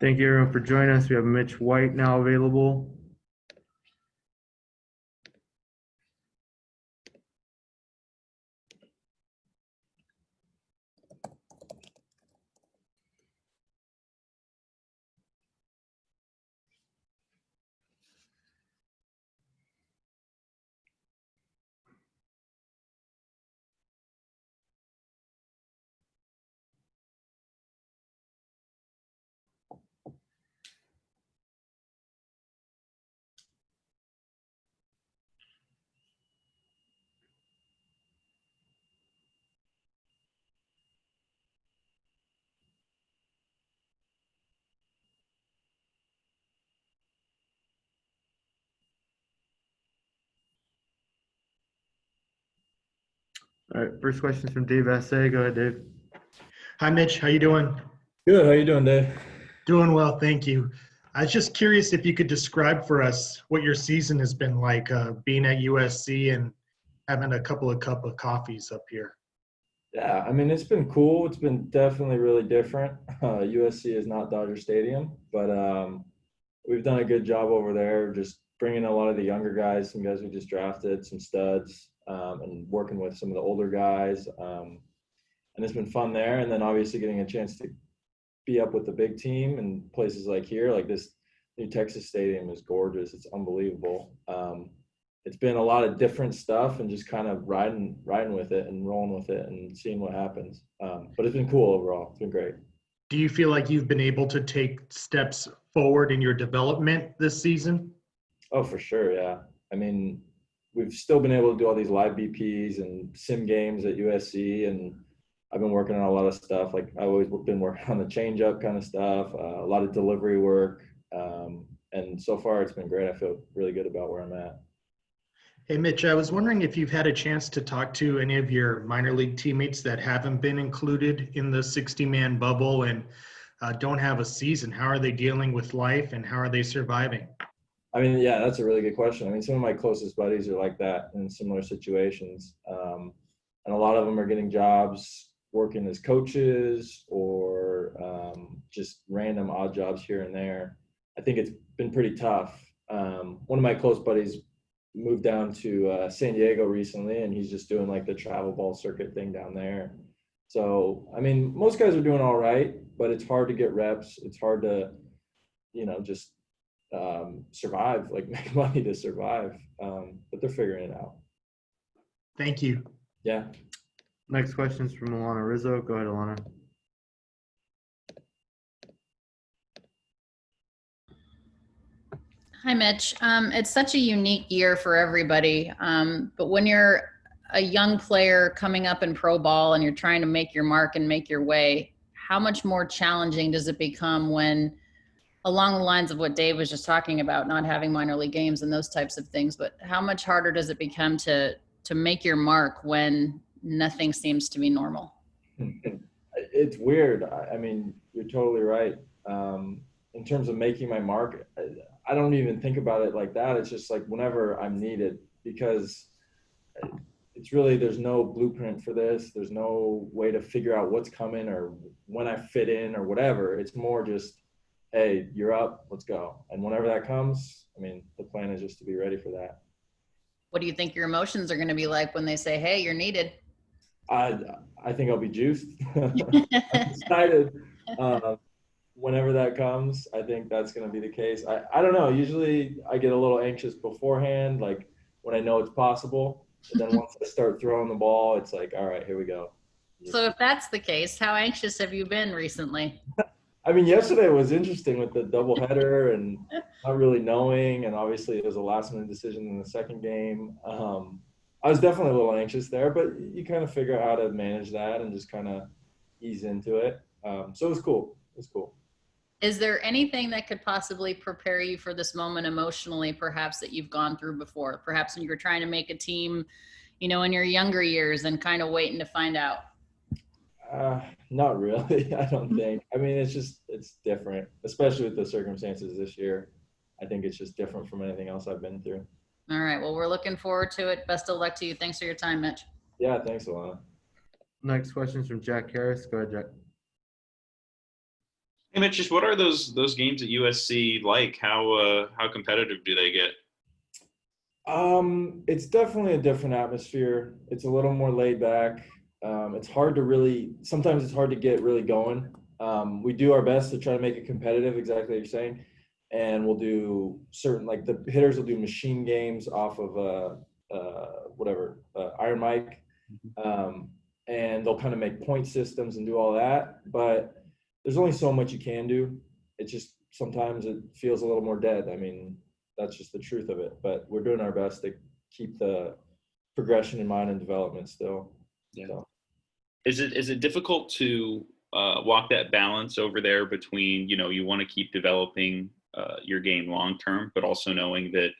Thank you everyone for joining us. We have Mitch White now available. All right, first question is from Dave Essay. Go ahead, Dave. Hi, Mitch. How you doing? Good. How you doing, Dave? Doing well, thank you. I was just curious if you could describe for us what your season has been like, being at USC and having a couple of cup of coffees up here. Yeah, I mean, it's been cool. It's been definitely really different. USC is not Dodger Stadium, but we've done a good job over there just bringing a lot of the younger guys, some guys we just drafted, some studs, and working with some of the older guys. And it's been fun there. And then obviously getting a chance to be up with the big team and places like here, like this new Texas Stadium is gorgeous. It's unbelievable. It's been a lot of different stuff and just kind of riding with it and rolling with it and seeing what happens. But it's been cool overall. It's been great. Do you feel like you've been able to take steps forward in your development this season? Oh, for sure. Yeah. I mean, we've still been able to do all these live BPs and sim games at USC, and I've been working on a lot of stuff. Like I've always been working on the change up kind of stuff, a lot of delivery work. And so far it's been great. I feel really good about where I'm at. Hey, Mitch, I was wondering if you've had a chance to talk to any of your minor league teammates that haven't been included in the 60-man bubble and don't have a season. How are they dealing with life and how are they surviving? I mean, yeah, that's a really good question. I mean, some of my closest buddies are like that in similar situations. And a lot of them are getting jobs working as coaches or just random odd jobs here and there. I think it's been pretty tough. One of my close buddies moved down to San Diego recently, and he's just doing like the travel ball circuit thing down there. So, I mean, most guys are doing all right, but it's hard to get reps. It's hard to, just survive, like make money to survive. But they're figuring it out. Thank you. Yeah. Next question is from Alanna Rizzo. Go ahead, Alanna. Hi, Mitch. It's such a unique year for everybody. But when you're a young player coming up in pro ball and you're trying to make your mark and make your way, how much more challenging does it become when, along the lines of what Dave was just talking about, not having minor league games and those types of things, but how much harder does it become to make your mark when nothing seems to be normal? It's weird. I mean, you're totally right. In terms of making my mark, I don't even think about it like that. It's just like whenever I'm needed, because it's really, there's no blueprint for this. There's no way to figure out what's coming or when I fit in or whatever. It's more just, hey, you're up, let's go. And whenever that comes, I mean, the plan is just to be ready for that. What do you think your emotions are going to be like when they say, hey, you're needed? I think I'll be juiced. I'm excited. Whenever that comes, I think that's going to be the case. I don't know. Usually I get a little anxious beforehand, like when I know it's possible. But then once I start throwing the ball, it's like, all right, here we go. So if that's the case, how anxious have you been recently? I mean, yesterday was interesting with the doubleheader and not really knowing. And obviously it was a last minute decision in the second game. I was definitely a little anxious there, but you kind of figure out how to manage that and just kind of ease into it. So it was cool. It was cool. Is there anything that could possibly prepare you for this moment emotionally, perhaps that you've gone through before? Perhaps when you were trying to make a team, in your younger years and kind of waiting to find out? Not really, I don't think. I mean, it's different, especially with the circumstances this year. I think it's just different from anything else I've been through. All right. Well, we're looking forward to it. Best of luck to you. Thanks for your time, Mitch. Yeah, thanks, Alanna. Next question is from Jack Harris. Go ahead, Jack. Hey, Mitch, just what are those games at USC like? How competitive do they get? It's definitely a different atmosphere. It's a little more laid back. Sometimes it's hard to get really going. We do our best to try to make it competitive, exactly like you're saying. And we'll do like the hitters will do machine games off of Iron Mike. And they'll kind of make point systems and do all that. But there's only so much you can do. It's just sometimes it feels a little more dead. I mean, that's just the truth of it. But we're doing our best to keep the progression in mind and development still. Yeah. So. Is it difficult to walk that balance over there between, you want to keep developing your game long term, but also knowing that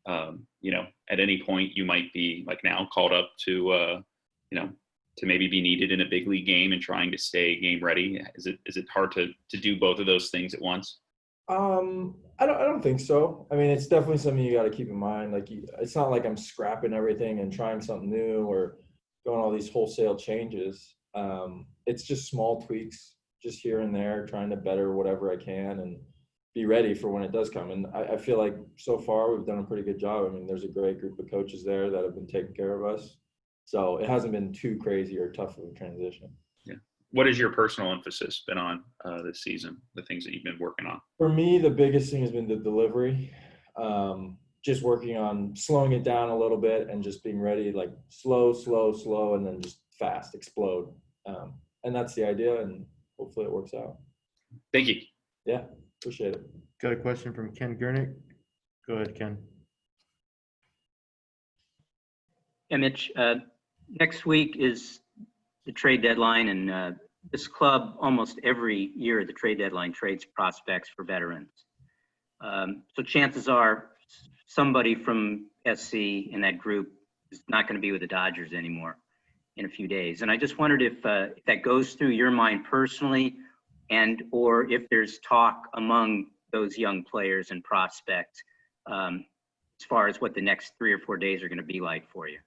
at any point you might be, like now, called up to to maybe be needed in a big league game and trying to stay game ready? Is it hard to do both of those things at once? I don't think so. I mean, it's definitely something you got to keep in mind. Like, it's not like I'm scrapping everything and trying something new or doing all these wholesale changes. It's just small tweaks, just here and there, trying to better whatever I can and be ready for when it does come. And I feel like so far we've done a pretty good job. I mean, there's a great group of coaches there that have been taking care of us. So it hasn't been too crazy or tough of a transition. Yeah. What has your personal emphasis been on this season, the things that you've been working on? For me, the biggest thing has been the delivery. Just working on slowing it down a little bit and just being ready, like slow, and then just fast, explode. And that's the idea, and hopefully it works out. Thank you. Yeah, appreciate it. Got a question from Ken Gurnick. Go ahead, Ken. Hey, Mitch, next week is the trade deadline, and this club almost every year at the trade deadline trades prospects for veterans. So chances are somebody from SC in that group is not going to be with the Dodgers anymore in a few days. And I just wondered if that goes through your mind personally, or if there's talk among those young players and prospects as far as what the next 3 or 4 days are going to be like for you.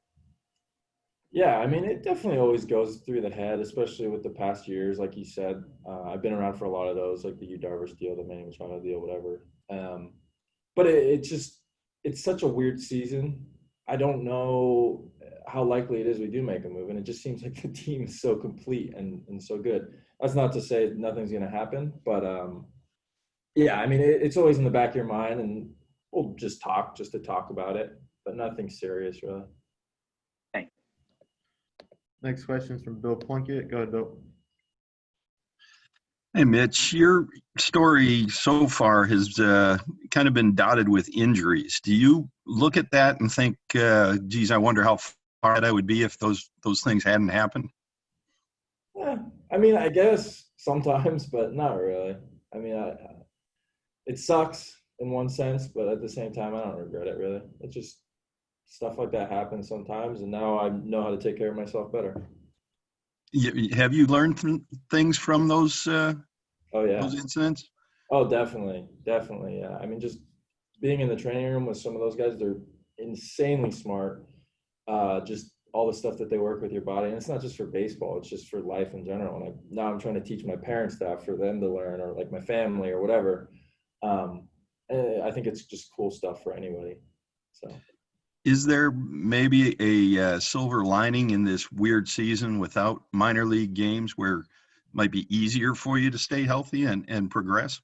Yeah, I mean, it definitely always goes through the head, especially with the past years. Like you said, I've been around for a lot of those, like the Yu Darvish deal, the Manny Machado deal, whatever. But it's such a weird season. I don't know how likely it is we do make a move, and it just seems like the team is so complete and so good. That's not to say nothing's going to happen, but yeah, I mean, it's always in the back of your mind, and we'll just to talk about it, but nothing serious, really. Next question is from Bill Plunkett. Go ahead, Bill. Hey, Mitch, your story so far has kind of been dotted with injuries. Do you look at that and think, geez, I wonder how far I would be if those things hadn't happened? Yeah, I mean, I guess sometimes, but not really. I mean, it sucks in one sense, but at the same time, I don't regret it, really. It's just stuff like that happens sometimes, and now I know how to take care of myself better. Have you learned things from those those incidents? Oh, definitely. Yeah. I mean, just being in the training room with some of those guys, they're insanely smart. Just all the stuff that they work with your body. And it's not just for baseball, it's just for life in general. And now I'm trying to teach my parents that for them to learn, or like my family or whatever. And I think it's just cool stuff for anybody. So. Is there maybe a silver lining in this weird season without minor league games where it might be easier for you to stay healthy and progress?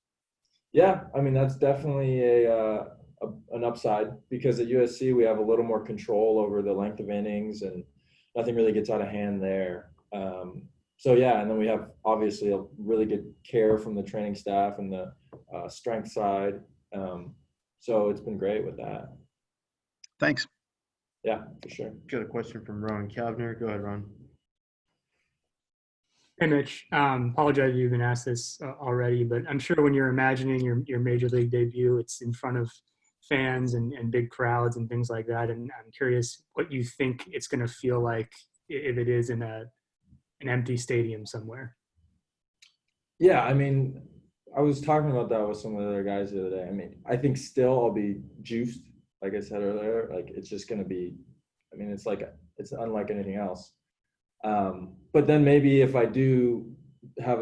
Yeah, I mean, that's definitely an upside, because at USC we have a little more control over the length of innings and nothing really gets out of hand there. So yeah, and then we have obviously a really good care from the training staff and the strength side. So it's been great with that. Thanks. Yeah, for sure. Got a question from Rowan Kavner. Go ahead, Ron. Hey, Mitch. Apologize if you've been asked this already, but I'm sure when you're imagining your major league debut, it's in front of fans and big crowds and things like that. And I'm curious what you think it's going to feel like if it is in an empty stadium somewhere. Yeah, I mean, I was talking about that with some of the other guys the other day. I mean, I think still I'll be juiced, like I said earlier. Like, it's just going to be, I mean, it's unlike anything else. But then maybe if I do have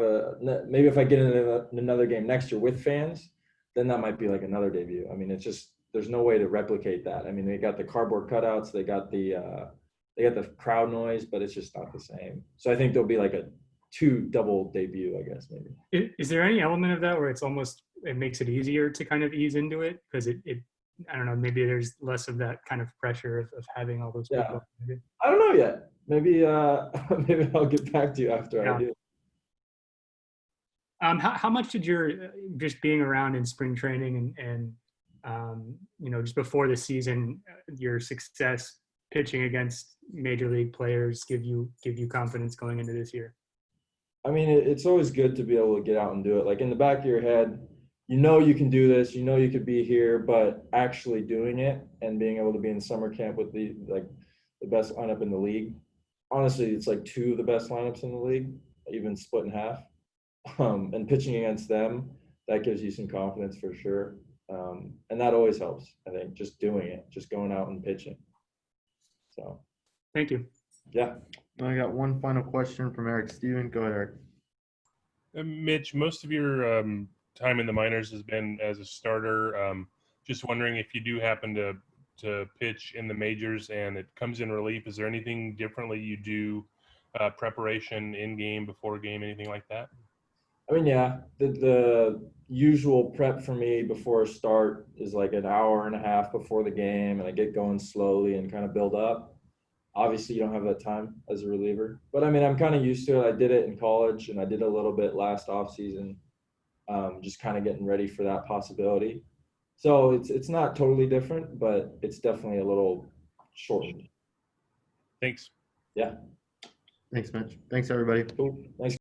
maybe if I get in another game next year with fans, then that might be like another debut. I mean, it's just, there's no way to replicate that. I mean, they got the cardboard cutouts, they got the crowd noise, but it's just not the same. So I think there'll be like a 2 double debut, I guess, maybe. Is there any element of that where it makes it easier to kind of ease into it? Because I don't know, maybe there's less of that kind of pressure of having all those people. Yeah. I don't know yet. Maybe maybe I'll get back to you after I do. How much did your just being around in spring training and just before the season, your success pitching against major league players give you confidence going into this year? I mean, it's always good to be able to get out and do it. Like in the back of your head, you can do this, you could be here, but actually doing it and being able to be in summer camp with the best lineup in the league. Honestly, it's like 2 of the best lineups in the league, even split in half. And pitching against them, that gives you some confidence for sure. And that always helps, I think, just doing it, just going out and pitching. So. Thank you. Yeah. I got one final question from Eric Steven. Go ahead, Eric. Mitch, most of your time in the minors has been as a starter. Just wondering if you do happen to pitch in the majors and it comes in relief, is there anything differently you do, preparation, in game, before game, anything like that? I mean, yeah, the usual prep for me before a start is like an hour and a half before the game, and I get going slowly and kind of build up. Obviously, you don't have that time as a reliever, but I mean, I'm kind of used to it. I did it in college, and I did a little bit last off season, just kind of getting ready for that possibility. So it's not totally different, but it's definitely a little shortened. Thanks. Yeah. Thanks, Mitch. Thanks, everybody. Cool. Thanks.